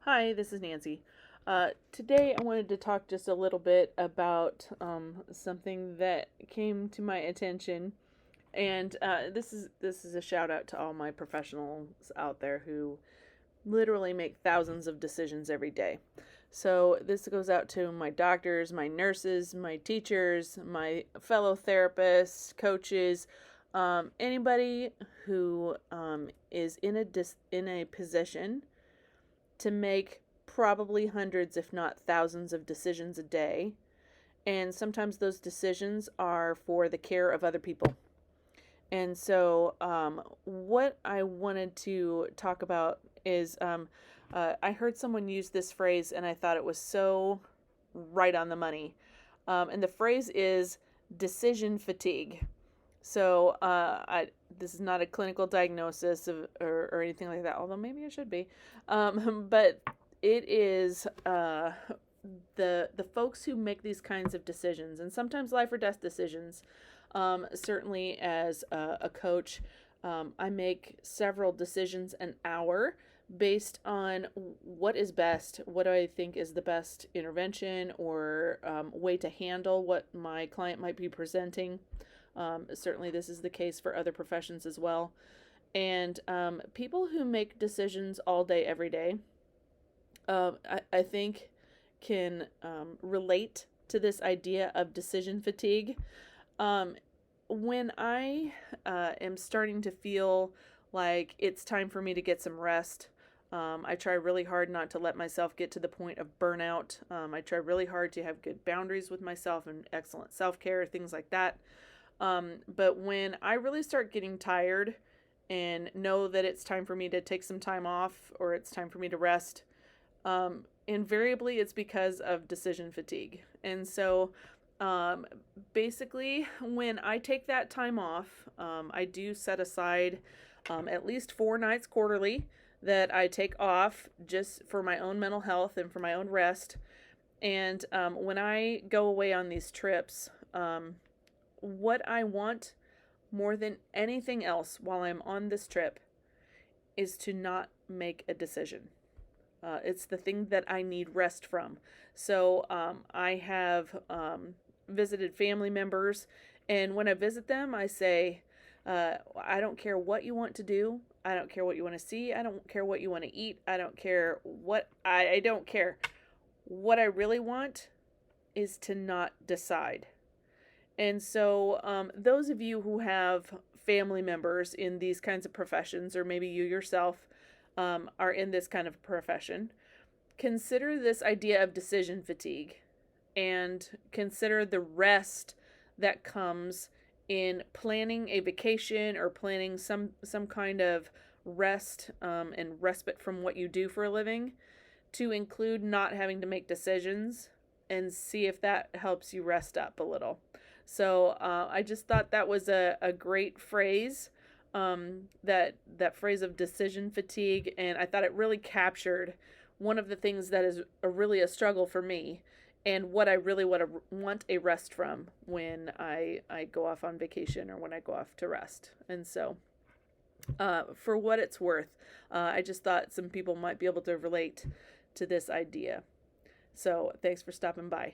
Hi, this is Nancy. Today I wanted to talk just a little bit about something that came to my attention, and this is a shout out to all my professionals out there who literally make thousands of decisions every day. So this goes out to my doctors, my nurses, my teachers, my fellow therapists, coaches, anybody who is in a position to make probably hundreds, if not thousands, of decisions a day. And sometimes those decisions are for the care of other people. And so, what I wanted to talk about is I heard someone use this phrase and I thought it was so right on the money. And the phrase is decision fatigue. So, this is not a clinical diagnosis or anything like that, although maybe it should be. But it is the folks who make these kinds of decisions, and sometimes life or death decisions. Certainly, as a coach, I make several decisions an hour based on what is best, what do I think is the best intervention or way to handle what my client might be presenting. Certainly, this is the case for other professions as well. And people who make decisions all day, every day, I think can relate to this idea of decision fatigue. Um, when I am starting to feel like it's time for me to get some rest, I try really hard not to let myself get to the point of burnout. I try really hard to have good boundaries with myself and excellent self care, things like that. But when I really start getting tired and know that it's time for me to take some time off or it's time for me to rest, invariably it's because of decision fatigue. And so um, basically, when I take that time off, I do set aside at least 4 nights quarterly that I take off just for my own mental health and for my own rest. And when I go away on these trips, what I want more than anything else while I'm on this trip is to not make a decision. It's the thing that I need rest from. So I have visited family members, and when I visit them, I say, I don't care what you want to do. I don't care what you want to see. I don't care what you want to eat. I don't care what I don't care. What I really want is to not decide. And so, those of you who have family members in these kinds of professions, or maybe you yourself are in this kind of profession, consider this idea of decision fatigue and consider the rest that comes in planning a vacation or planning some kind of rest and respite from what you do for a living, to include not having to make decisions, and see if that helps you rest up a little. So I just thought that was a great phrase, that phrase of decision fatigue, and I thought it really captured one of the things that is really a struggle for me, and what I really want a rest from when I go off on vacation or when I go off to rest. And so, for what it's worth, I just thought some people might be able to relate to this idea. So thanks for stopping by.